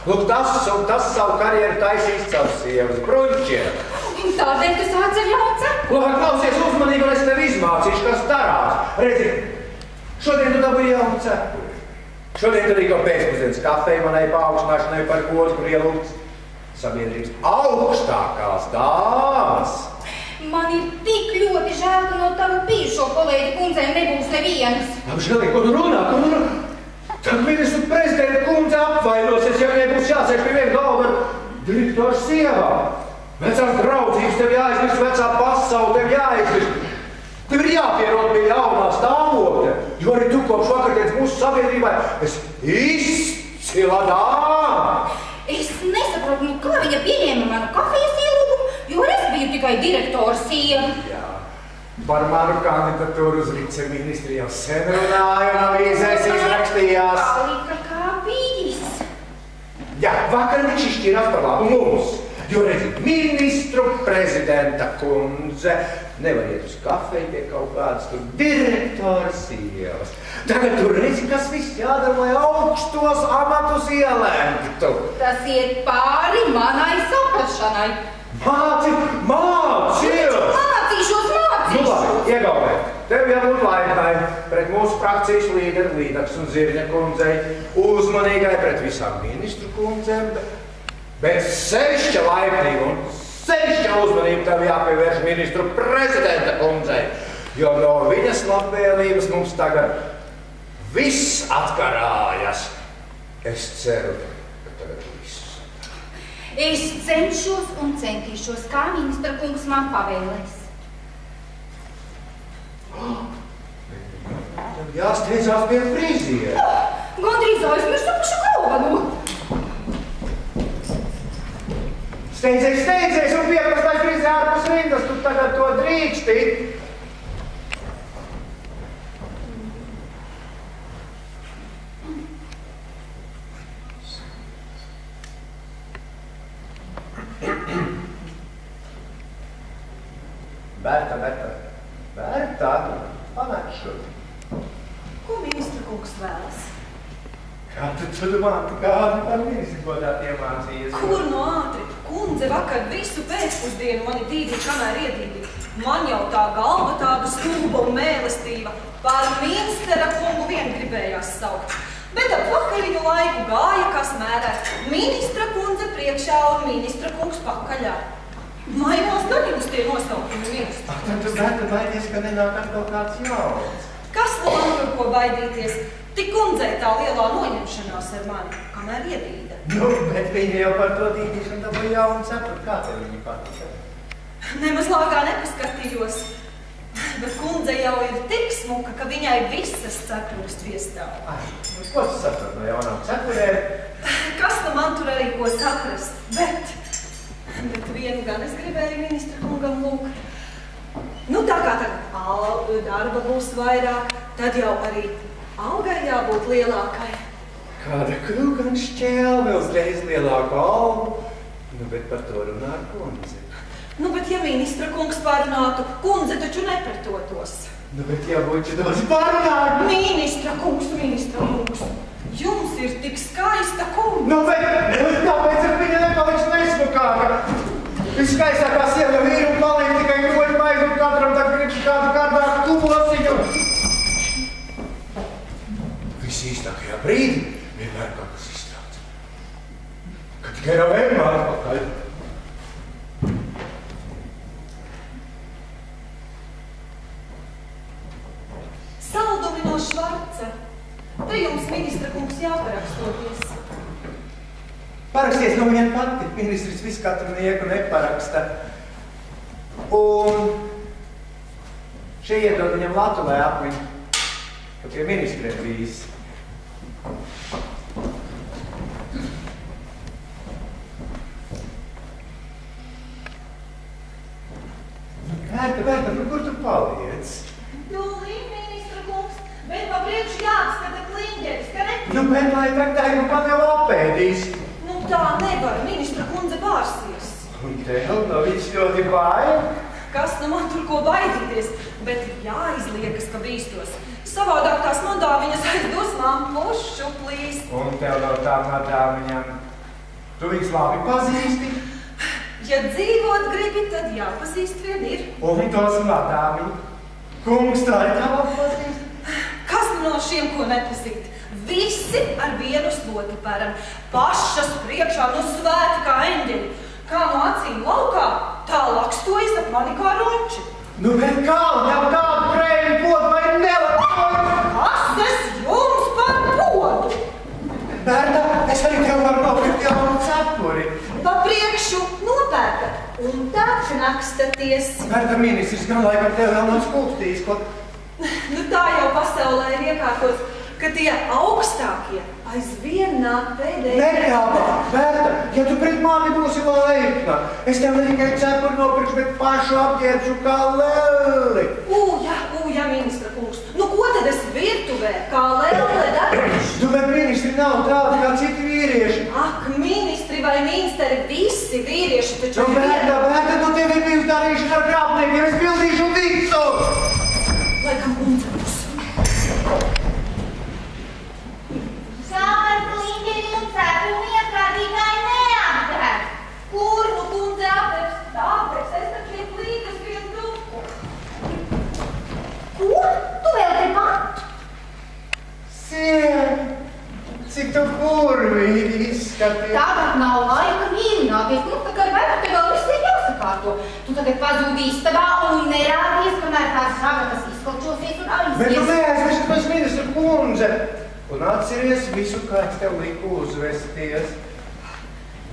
Lūk, tas savu karjeru taisīs caur sievas bruņķiem. Tādēļ tu sāc ar jaunu cepuri. Lūk, klausies uzmanīgi, un es tev izmācīšu, kas darās. Redzi, šodien tu dabūji jaunu cepuri. Šodien tu rīko pēcpusdienas kafeju manai paaugstināšanai par godu, kur ielūgts sabiedrības augstākās dāmas. Man ir tik ļoti žēl, ka no tavu bijušo kolēģi kundzēm nebūs nevienas. Žēlī, ko tu runā? Tad ministru prezidenta kundze apvainosies, ja viņai būs jāsēž pie viena galva ar direktoru sievām. Vecās draudzības tev jāizmirst, vecā pasaule tev jāizmirst. Tev ir jāpierod pie jaunā stāvokļa, jo arī tu kopš vakardienas mūsu sabiedrībai esi izcila dāma. Es nesaprotu, kā viņa pieņēma manu kafijas ielūgumu, jo es biju tikai direktora sieva. Jā. Par manu kandidatūru uz viceministri jau sen runāju un avīzēs izrakstījās. Palika kā bijis. Jā, vakar viņš izšķirās par labu mums. Jo, redzi, ministru prezidenta kundze nevar iet uz kafeju pie kaut kādas tur direktora sievas. Tagad tu redzi, kas viss jādara, lai augstos amatus ielēmtu. Tas iet pāri manai saprašanai. Mācīšos! Nu labi, iegaumē. Tev jābūt laipnai pret mūsu frakcijas līderi Līdaks un Zirņa kundzei, uzmanīgai pret visām ministru kundzēm, bet sevišķa laipnība un sevišķa uzmanība tev jāpievērš ministru prezidenta kundzei, jo no viņas labvēlības mums tagad viss atkarājas. Es ceru, ka tagad viss. Es cenšos un centīšos, kā ministra kungs man pavēlēs. Tev jāsteidzās pie friziera. Gandrīz aizmirsu pašu galveno. Steidzies un pieprasa, lai frizē ārpus rindas, tu tagad to drīksti. Berta, pamet šur. Ko ministra kungs vēlas? Kā tu domāti, kādi par ministru godāt iemācījies? Kur no ātri? Kundze vakar visu pēcpusdienu mani tīdīja, kamēr iedīdīja. Man jau tā galva tāda stulba un mēlestība. Par ministra kungu vien gribējās saukt. Bet ap vakar pa viņu laiku gāja, kas mērēt ministra kundze priekšā un ministra kungs pakaļā. Mainās gadījums tie nosaukumi ministri. Ak, tad tu Berta baidies, ka nenāk atkal kāds jauns. Kas nu man tur ko baidīties? Tik kundzei tā lielā noņemšanās ar mani, kamēr iedīda. Nu, bet viņa jau par to dīdīšanu dabūja jaunu cepuri. Kā tev viņa patika? Nemaz lāgā nepaskatījos. Bet kundze jau ir tik smuka, ka viņai visas cepuras piestāv. Ai, ko tu saprat no jaunām cepurēm? Kas nu man tur arī ko saprast? Bet vienu gan es gribēju ministra kungam lūgt. Nu, tā kā tagad darba būs vairāk, tad jau arī algai jābūt lielākai. Kāda krūgan šķēlme uzreiz lielāku algu. Nu, bet par to runā ar kundzi. Nu, bet ja ministra kungs parunātu, kundze taču nepretotos. Nu, bet ja būtu dos parunāt. Ministra kungs, jums ir tik skaista kundze. Nu, bet kāpēc ar viņa nepaliks nesmukāka? Viskaistākā sieva vīru un paliek tikai groļu maigu un katram tā gribas kādu kārdāku tubosiņu. Visīstākajā brīdī vienmēr kaut kas izstrāds. Kad tikai nav vienmēr atpakaļ. Saldumi no Švarca. Te jums ministra kungs jāparakstoties. Paraksties no viena pati. Ministrs visu katru nieku neparaksta. Un šie iedod viņam Latulē apmiņu, ka pie ministriem bijis. Berta, kur tu paliec? Tūlīt, ministra kungs, bet pa priekšu jāatskata kliņģeris, ka ne? Nu, bet lai traktēju, man jau apēdīs. Nu, tā nevar, ministra kundze bārsies. Un tev no viņš ļoti bail? Kas nu man tur ko baidīties, bet jāizliekas, ka bīstos. Savādāk tās madāviņas aiz dusmām pušu plīst. Un tev no tā madāviņām. Tu viņus labi pazīsti? Ja dzīvot gribi, tad jāpazīst vien ir. Un tos madāviņu. Kungs tā ir tā labi pazīst? Kas no šiem ko nepazīt? Visi ar vienu slotu pēram. Pašas priekšā no svēti kā eņģeļi. Kā no acīm laukā, tā lakstojas ap mani kā roči. Nu, bet kā? Jau kādu krēju podu vai nelaktoju? Kas es jums par podu? Berta, es arī tev varu nopirkt jaunu cepuri. Pa priekšu nopērta un tad nakstaties. Berta, ministrs gan laikam tev vēl nav skulptījis, ko? Nu tā jau pasaulē ir iekārtots, ka tie augstākie aizvien nāk pēdējie. Nekāpā, Berta, ja tu pret mani būsi laipna, es tev ne tikai cepuri nopirkšu, bet pašu apģērbšu kā lēli. Ūja, ministra kungs. Nu ko tad es virtuvē kā lēle darīšu? Tu, bet ministri nav tādi kā citi vīrieši. Ak, ministri vai ministeri, visi vīrieši taču Nu, Berta, tu tev ir bijusi darīšana ar krāpniekiem, es pildīšu visu. Laikam kundze būs. Sāpar kliņģeri un cepumi iekārtītāji neapdēr. Kur nu kundze apdērs? Tāpēc es taču ir plīkas vien drupu. Ko? Tu vēl te pat? Siev, cik tu kurvīgi izskaties. Tagad nav laika mīlināties. Nu, tā kā vai te vēl viss ir jāsakārto. Tu tagad pazūdi istabā un nerādies, kamēr tās ragatas izkalčosies un aizies. Bet tu neaizvesi pēc ministra kundze. Un atceries visu, kā es tev liku uzvesties.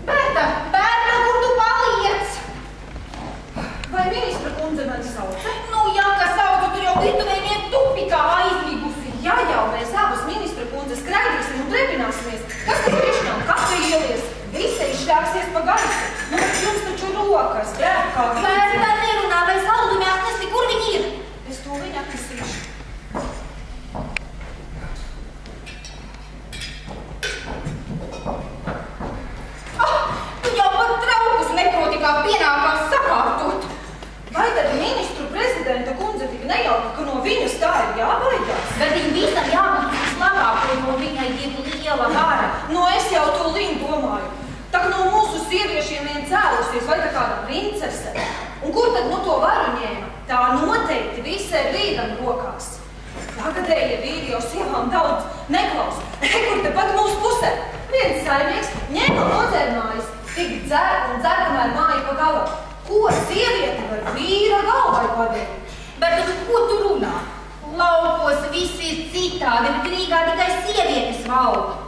Berta, kur tu paliec? Vai ministra kundze mani sauca? Nu, jā, ka sauca, tur jau virtuvē vien tupi kā aizmigusi. Jā, jau mēs abas ministra kundze skraidīsim un drebināsimies. Kas te priekšnām kafiju ielies? Visi izšķāksies pa gaisu. Nu, bet jums taču rokas drēb kā Berta nerunā, vai saldumi atnesti, kur viņi ir? Es to viņu atnesīšu. Tu jau pat traukus neproti, kā pienākās sakārtot. Vai tad ministru prezidenta kundze tik nejauka, ka no viņas tā ir jābaidās? Bet viņam visam jābūt vislabāko, no viņai ir liela vara. No es jau to līmu domāju. Tā kā no mūsu sieviešiem vien cēlusies, vai tā kāda princese. Un kur tad no to varu ņēma? Tā noteikti visai vīram rokās. Tagadējie vīri jau sievām daudz neklausa. Kur tepat mūsu pusē. Viens saimnieks ņēma nodzērmājas, tik dzer un dzer, kamēr māja pa galam. Ko sieviete var vīra galvai padarīt? Bet ko tu runā? Laukos viss ir citādi, bet Rīgā tikai sievietes valda.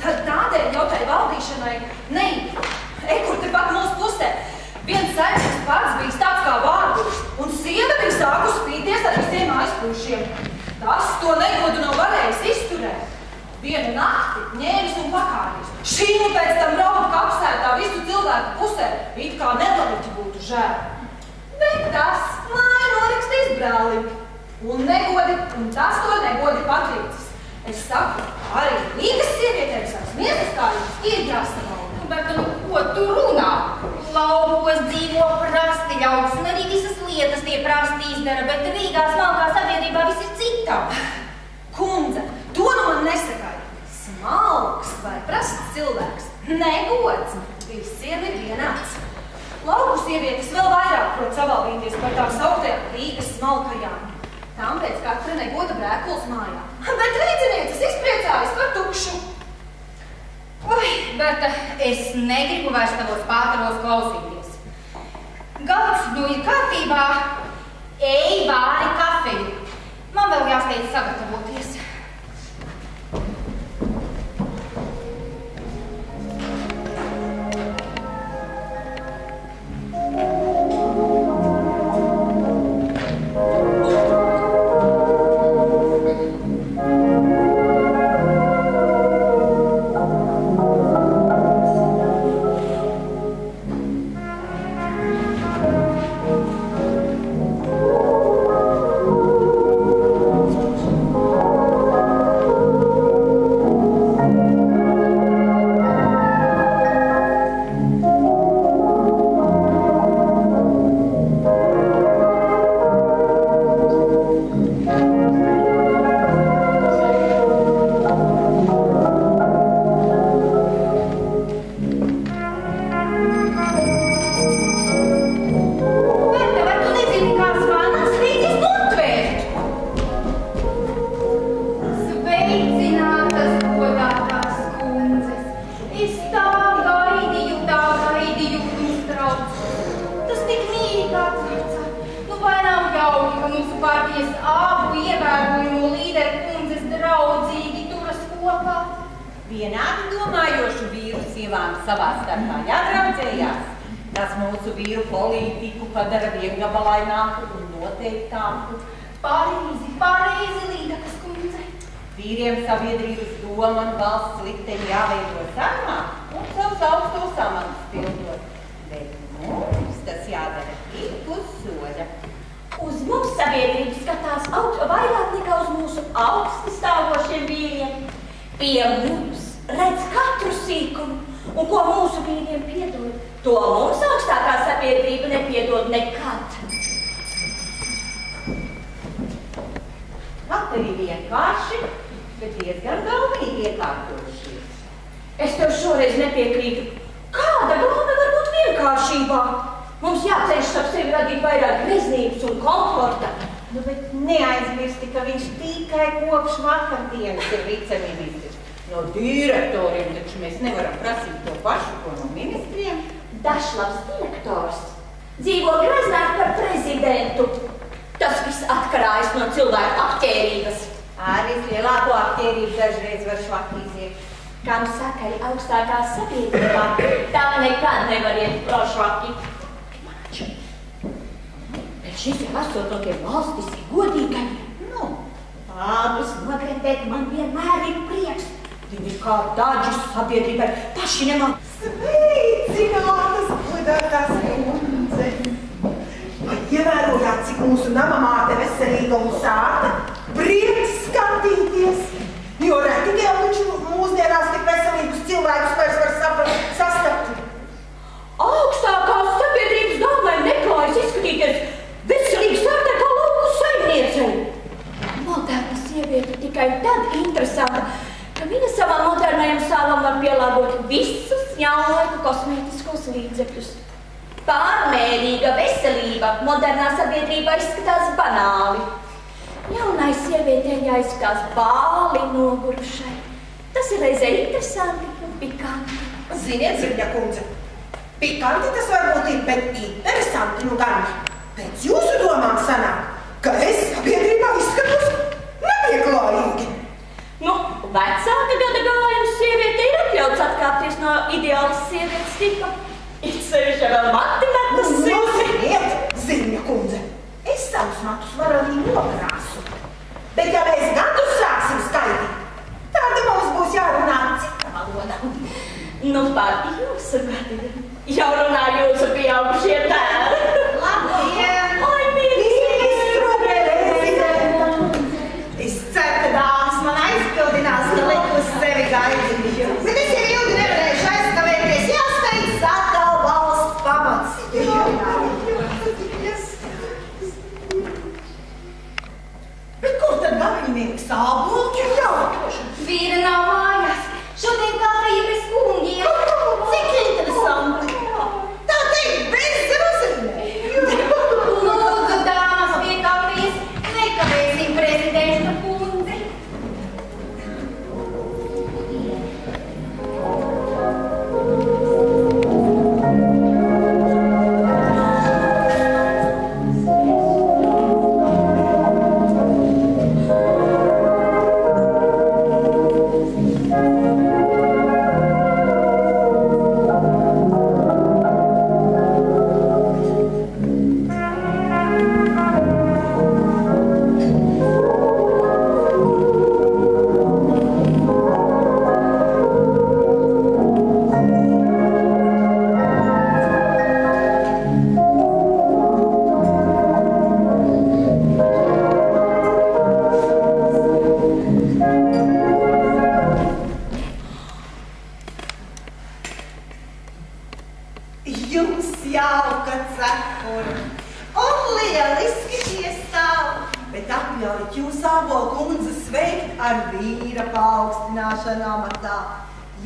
Tad tādēļ jau tai valdīšanai neīt. Kur tepat mūsu pusē. Viens saimnieks pats bija tāds kā vārdulis, un sieva bija sāku spīties ar visiem aizpūšiem. Tas to negodu nav varējis izturēt. Vienu nakti ņēmis un pakāries. Šī nu pēc tam raudu kapsētā visu cilvēku pusē, it kā nelaiķi būtu žēl. Bet tas māja norakstīs brālim. Un negodi, un tas to negodi patrīcis. Es saku, arī Rīgas sievietēm savas miesas kājas ir jāsavalda. Bet ko tu runā? Laukos dzīvo prasti ļauds, un arī visas lietas tie prasti izdara, bet Rīgā smalkā sabiedrībā viss ir citā. Kundze, to nu man nesakāja. Smalks vai prasts cilvēks, negods, visiem ir vienāds. Lauku sievietes vēl vairāk prot savaldīties par tām sauktajām Rīgas smalkajām. Tām pēc katra negoda brēkuls mājā. Bet rīdzinieces izpriecājas par tukšu. Oi, Berta, es negribu vairs tavos pātaros klausīties. Galds nu ir kārtībā, ej vāri kafeju. Man vēl jāsteidz sagatavoties. Vienādi domājošu vīru sievām savā starpā jādraudzējās. Tas mūsu vīru politiku padara viengabalaināku un noteiktāku. Pareizi, Līdakas kundze. Vīriem sabiedrības doma un valsts likteni jāveido sarunāk un savus augstos amatus pildot. Bet mums tas jādara tik uz soļa. Uz mums sabiedrība skatās vairāk nekā uz mūsu augsti stāvošiem vīriem. Pie mums redz katru sīkumu, un ko mūsu vīriem piedod, to mums augstākā sabiedrība nepiedod nekad. Katri vienkārši, bet diezgan galvīgi iekārtojušies. Es tev šoreiz nepiekrītu. Kāda galva var būt vienkāršībā? Mums jācenšas ap sevi radīt vairāk greznības un komforta. Nu, bet neaizmirsti, ka viņš tikai kopš vakardienas ir viceministrs. No direktoriem taču mēs nevaram prasīt to pašu, ko no ministriem. Dažlavs direktors dzīvo greznāk par prezidentu. Tas viss atkarājas no cilvēku apķērības. Arī lielāko apķērību dažreiz var švakīziet. Kam sakaļ augstākā sabiedrībā, tā nekad nevar iet prošvaki. Bet šis jau esot no tiem valstisī godīgajiem. Nu, tādus nogrendēt man vienmēr ir prieks. Viņi kā daži sabiedrībai paši nemāk. Sveicinātas, godātās kundze! Vai ievērojāt, cik mūsu namamāte veselīga un sāta? Prieks skatīties! Jo reti jau taču mūsdienās tik veselīgus cilvēkus vairs var sastapt. Augstākās sabiedrības galvai neklājas izskatīties veselīgi sāktē kā lauku saimniecei. Moderna sieviete tikai tad interesanta, ka viņa savām modernajam sālam var pielāgot visus kosmētiskos līdzekļus. Pārmērīga veselība modernā sabiedrībā izskatās banāli. Jaunai sievietei jāizskatās bāli nogurušai. Tas ir reizē interesanti un pikanti. Ziniet, Zirņa kundze, pikanti tas varbūt ir, bet interesanti nu gan. Pēc jūsu domām sanāk, ka es sabiedrībā izskatos nepieklājīgi. Nu, vecāka gada gājuma sieviete ir atļauts atkāpties no ideālas sievietes tipa. Ir sevišķi vēl mati metas Nu, ziniet, Zirņa kundze, es savus matus varu arī nokrāsot. Bet ja mēs gadus sāksim skaitīt, tad mums būs jārunā cita valoda. Nu, par jūsu gadiem. Jau runā jūsu pieaugušie tēli. Labdien! Oi, Ministru prezidenta! Es ceru, ka dāmas man aizpildinās, ka liku uz sevi gaidīju. Bet es jau ilgi nevarēšu aizkavēties, jāsteidz atkal valsts pamats. Bet kur tad gaviņnieks ābolki ir jāatkoši? Vīra nav mājās. Šodien kafija bez kungiem. Cik interesanti! Tā teikt, bez rozīnēm! Lūdzu, dāmas pie kafijas, nekavēsim prezidenta kundzi. Jums jauka cepura un lieliski iestāv, bet atļaujiet jūs ābolu kundze sveikt ar vīra paaugstināšanu amatā.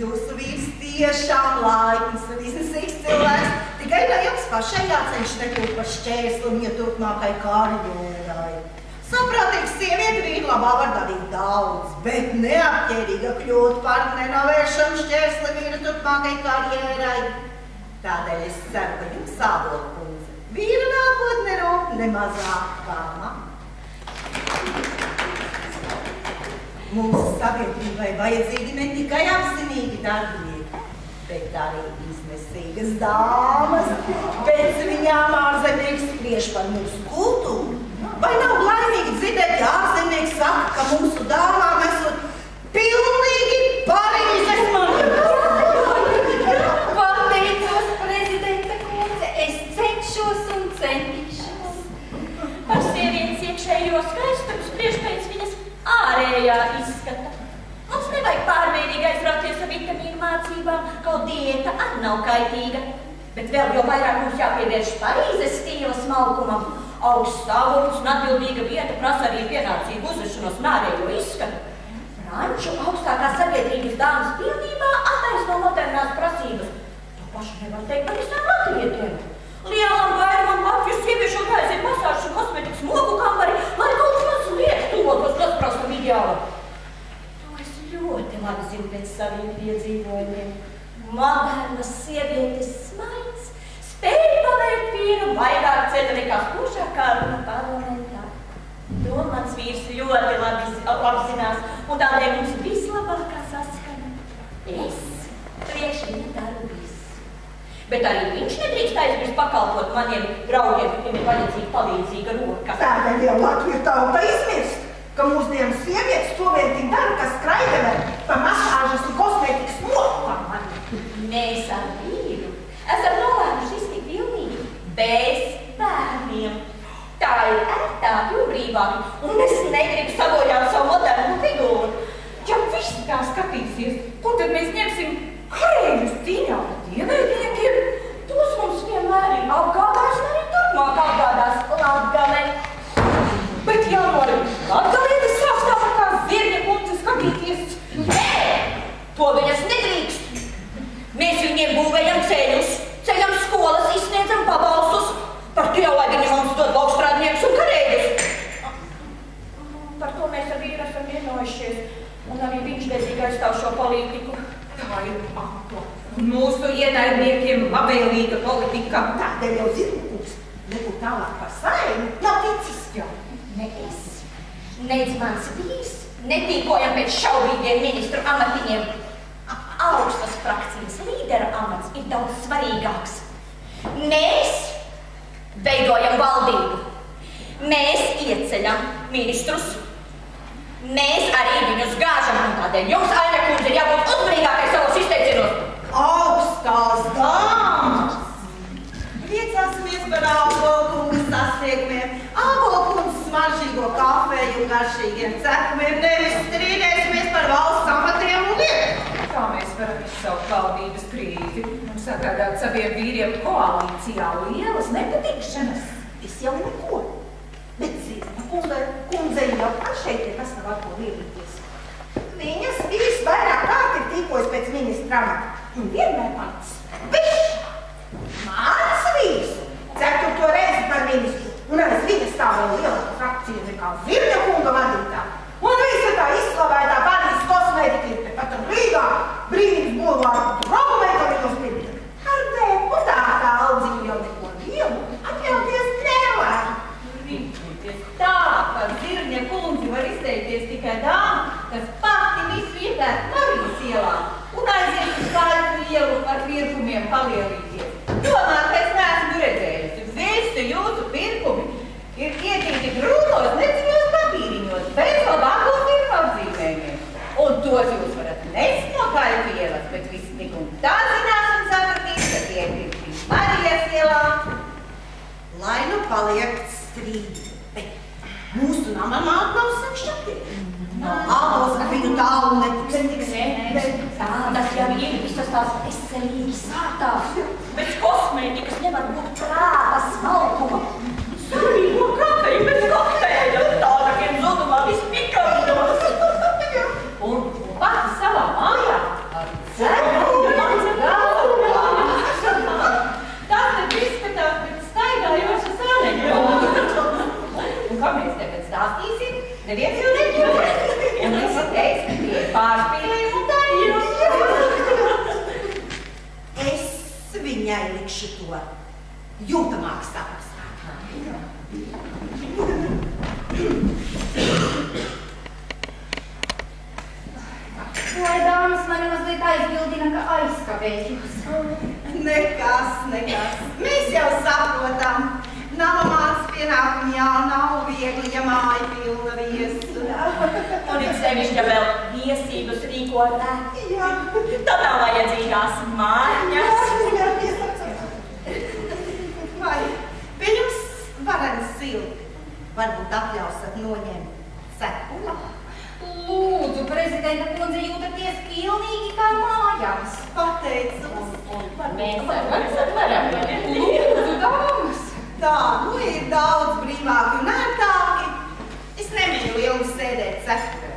Jūsu vīrs tiešām laipns un iznesīgs cilvēks, tikai no jums pašai jāceņš nekļūt par šķērsli viņa turpmākai karjerai. Saprātīga sieviete vīru labā var darīt daudz, bet neapķērīga kļūt par nenovēršamu šķērsli vīra turpmākai karjerai. Tādēļ es ceru, ka jums ābolu kundze vīra nākotne rūp nemazāk kā man. Mūsu sabiedrībai vajadzīgi ne tikai apzinīgi darbinieki, bet arī iznesīgas dāmas. Pēc viņām ārzemnieks spriež par mūsu kultūru. Vai nav laimīgi dzirdēt, ja ārzemnieks saka, ka mūsu dāmām esot pilnīgi Parīzes manības? Pateicos, prezidenta kundze, es cenšos un centīšos. Par sievietes iekšējo skaistumu spriež pēc viņas ārējā izskata. Mums nevajag pārmērīgi aizrauties ar vitamīnu mācībām, kaut diēta arī nav kaitīga. Bet vēl jau vairāk mums jāpievērš Parīzes stila smalkumam. Augsts stāvoklis un atbildīga vieta prasa arī pienācīgu uzvešanos un ārējo izskatu. Franču augstākās sabiedrības dāmas pilnībā attaisno modernās prasības. To pašu nevar teikt par visām latvietiem. Lielam vairumam Latvijas sieviešu aiziet masāžu un kosmetikas moku kambari, lai kaut mazliet tuvotos nosprostam ideālam. To es ļoti labi zinu pēc saviem piedzīvojumiem. Modernas sievietes smaids spēj pavērt vīru vairāk cieta nekā spožākā runa parlamentā. To mans vīrs ļoti labi apzinās, un tādēļ mums vislabākā saskana. Es priekš viņa daru visu. Bet arī viņš nedrīkst aizmirst pakalpot maniem draugiem, kuriem ir vajadzīga palīdzīga roka. Tādēļ jau Latviju tauta izmirst, ka mūsdienu sievietes to vien tik dara, kas skraidavē pa masāžas un kosmētikas mokām. Mēs ar vīru esam nolēmuši iztikt pilnīgi bez bērniem. Tā ir ērtāki un brīvāki, un es negribu sabojāt savu modernu figūru. Ja viss tā skatīsies, ko tad mēs ņemsim kareivus cīņā ar dievētniekiem? Tos mums vienmēr ir apgādājis un arī turpmāk apgādās Latgalē. Bet jau arī Latgalietis sāks tāpat kā Zirņa kundze skatīties. Nē, to viņas nedrīkst. Mēs viņiem būvējam vienojušies, un arī viņš dedzīgi aizstāv šo politiku. Tā ir apla. Mūsu ienaidniekiem labvēlīga politika. Tādēļ jau Zirņkungs nebūt tālāk par Saeimu nav ticis jau. Ne es, nec mans vīrs, netīkojam pēc šaubīgiem ministru amatiņiem. Augstas frakcijas līdera amats ir daudz svarīgāks. Mēs veidojam valdību. Mēs ieceļam ministrus. Mēs arī viņus gāžam, un tādēļ jums, Aina kundze, ir jābūt uzmanīgākai savos izteicienos. Augstās dāmas! Priecāsimies par Ābolkungas sasniegumiem, Ābolkungas smaržīgo kafeju un garšīgiem cepumiem, nevis strīdēsimies par valsts amatiem un lietām. Kā mēs varam izsaukt valdības krīzi un sagādāt saviem vīriem koalīcijā lielas nepatikšanas? Es jau neko, bet Zirņa kundze jau šeit nekas nav ar ko lielīties. Viņas vīrs vairāk kārt ir tīkojis pēc ministra amata un vienmēr pats. Mans vīrs 4. reizi par ministru un aiz viņa stāv vēl lielāka frakcija nekā Zirņa kunga vadītā. Un visa tā izslavētā Parīzes kosmētika ir tepat un Rīgā, Brīvības bulvārdu Rokumētorijos pirmie. Ar deputātā Aldziņu jau neko lielu atļauties nevar. Rīkoties tā, ka Zirņa kundzi var izteikties tikai dāma, kas pati visu iepērk Marijas ielā un aiziet uz Skaļu ielu ar pirkumiem palielīties. Domāju, ka es neesmu redzējusi. Visi jūsu pirkumi ir ietīti grūtos, neciņos papīriņos, bez labākos pirku apzīmējumiem. Un tos jūs varat nest no Skaļu ielas, bet visi tik un tā zinās un sapratīs, ka tie ir pirkti Marijas ielā. Lai nu paliek strīdi, bet mūsu nama māte nav sakšķapie. Ābols ar viņu tālu netiks. Tādas jau ir visas tās veselīgi sātās. Bez kosmētikas nevar būt prāta smalkuma. Sarīgo kafeju bez kokteļa, tādakiem zudumā vispikādos. Un pati savā mājā ar dzērbu mans galvā. Tas te izskatās pēc staigājoša sāneņa. Un kā mēs tagad stāstīsim, neviens jau neķurēs. Un visi teiks, ka tie ir pārspīlējumi un taļi. Es viņai likšu to jūtamāk saprast. Lai dāmas mani mazliet aizbildina, ka aizkavējos. Nekas. Mēs jau saprotam. Nama mātes pienākumi jau nav viegli, ja māja pilna viesu. Un it sevišķi, ja vēl viesības rīkotē. Jā. Tad nav vajadzīgās mājas. Vai pie jums varens silti? Varbūt atļausat noņemt cepula? Lūdzu, prezidenta kundze, jūtaties pilnīgi kā mājās. Pateicos. Mēs varam. Lūdzu, dāmas. Tā, nu ir daudz brīvāki un ērtāki. Es nemīlu ilgi sēdēt cepurē.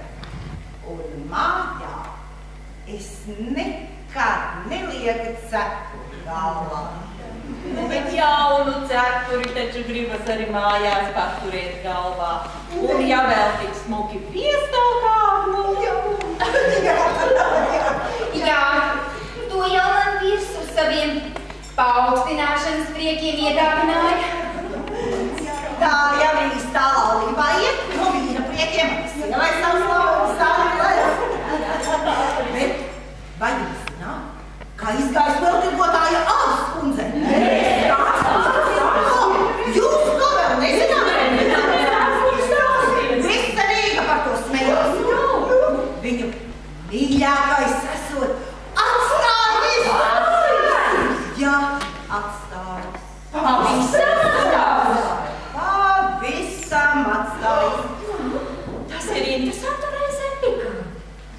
Un mājā es nekad nelieku cepuri galvā. Bet jaunu cepuri taču gribas arī mājās paturēt galvā. Un ja vēl tik smuki piestāvkāmu. Jā, to jau man vīrs uz saviem paaugstināšanas priekiem iedāvināja. Tā jau īstā laulībā iet no vīra priekiem. Sievai savs laulības stāvi. Bet vai jūs zināt, kā izgājis vēl tirgotāja Ālas kundze? Jūs to vēl nezināt? Visa Rīga par to smējās. Viņu mīļākais esot atstājis. Jā, atstājis. Pavisam atstājis. Tas ir interesanti un reizē pikanti.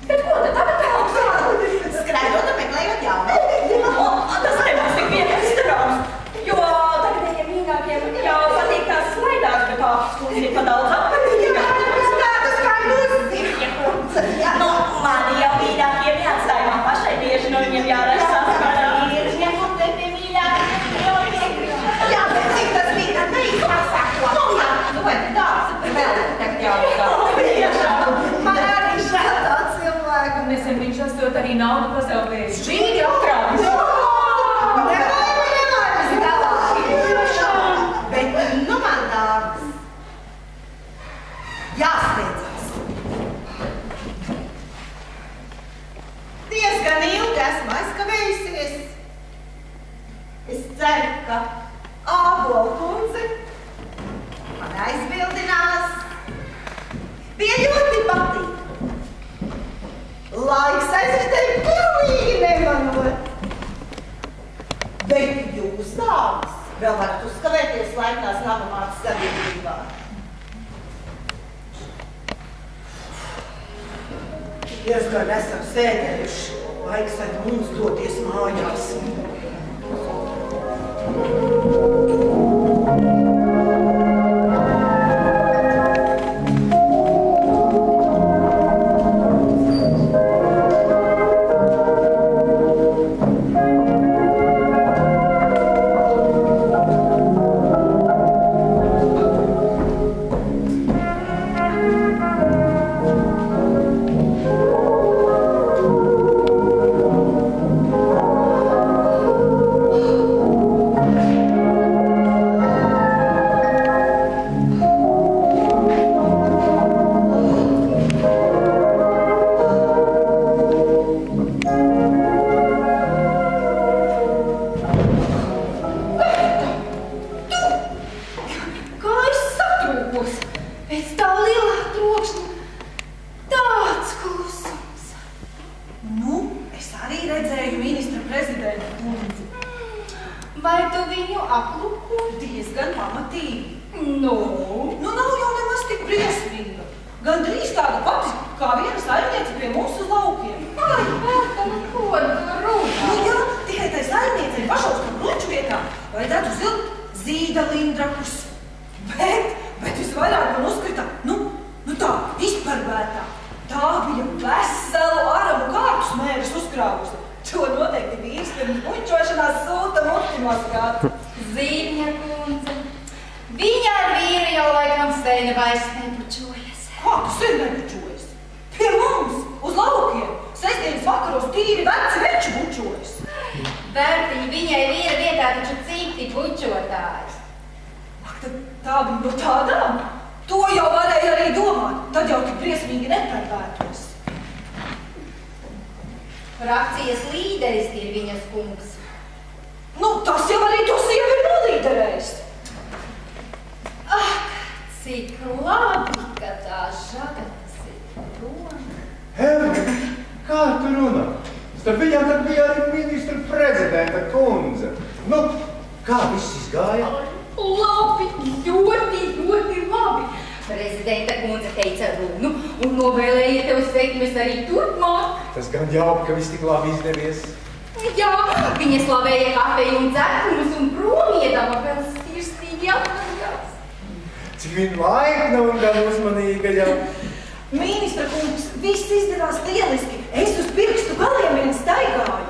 Bet ko tad tagad vēl? Skraidot un meklējot jaunu. Tas nebūs tik vienkārši darāms, jo tagadējiem mīļākiem jau patīk tās slaidās, bet tāpēc kundze ir pa daudz appatīgāk. Tādas kā jūs, Zirņa kundze. Nu, mani jau mīļākiem jāatstāj man pašai bieži no viņiem jārēs saskarā. Zirņa kundze pie mīļākiem jau piekrīt. Jā, bet cik ceru, ka Ābola kundze man aizbildinās. Bija ļoti patīkami. Laiks aizritēja pilnīgi nemanot. Bet jūs dāmas vēl varat uzskavēties laipnās namamātes sabiedrībā. Diezgan esam sēdējuši. Laiks ar mums doties mājās. Frakcijas līderis ir viņas kungs. Nu, tas jau arī to sievu ir nolīderējis. Cik labi, ka tā žagatas ir prom. Helga, kā tu runā? Starp viņām tad bija arī ministra prezidenta kundze. Nu, kā viss izgāja? Labi, ļoti labi. Prezidenta kundze teica runu un novēlēja tev sveikmes arī turpmāk. Tas gan jauki, ka viss tik labi izdevies. Jā, viņa slavēja kafeju un dzerkumus un promiedama vēl sirsnīgi atvaļās. Cik viņa laipna un gan uzmanīga jau. Ministra kungs, viss izdevās lieliski. Es uz pirkstu galiem vien staigāju.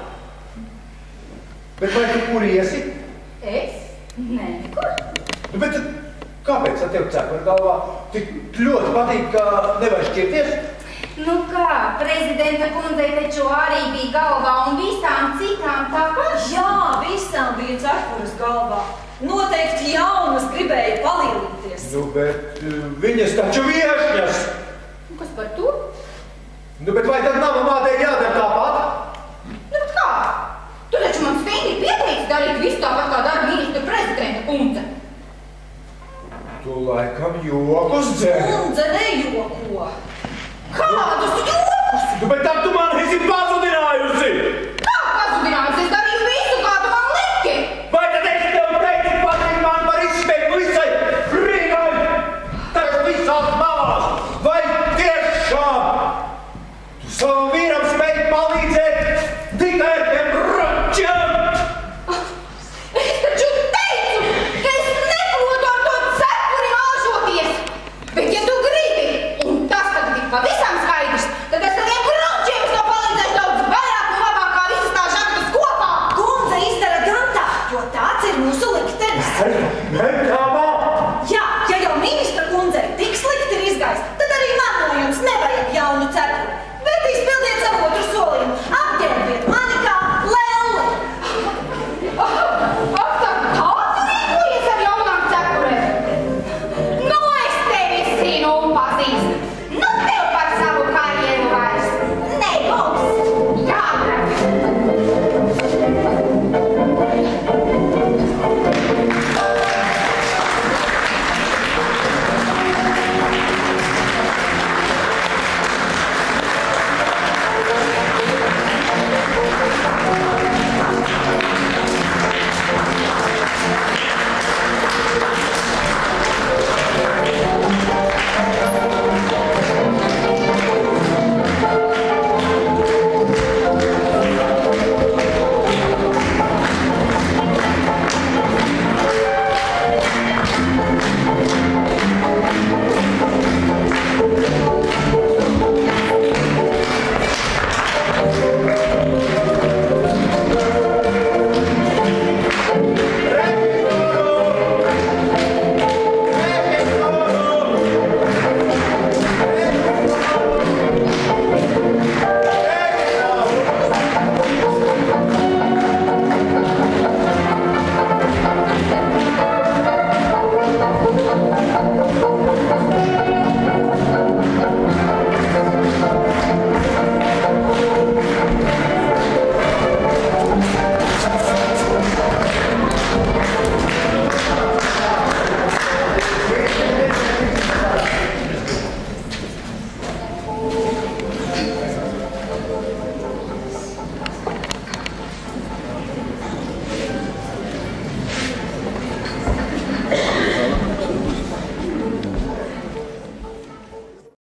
Bet vai tu kur iesi? Es? Nē, kur? Bet kāpēc tev cepur galvā tik ļoti patīk, ka nevar šķirties? Nu kā, prezidenta kundzei taču arī bija galvā un visām citām tāpat? Jā, visām bija cepures galvā. Noteikti jaunas gribēja palielīties. Nu, bet viņas taču viešņas. Kas par to? Nu, bet vai tad nama mātei jādara tāpat? Nu, bet kā? Tu taču man stingri pieteici darīt visu tāpat, kā dara ministra prezidenta kundze. Tu laikam jokus dzer. Kundze nejoko. Kādus jokus? Nu, bet tad tu man esi pazudinājis.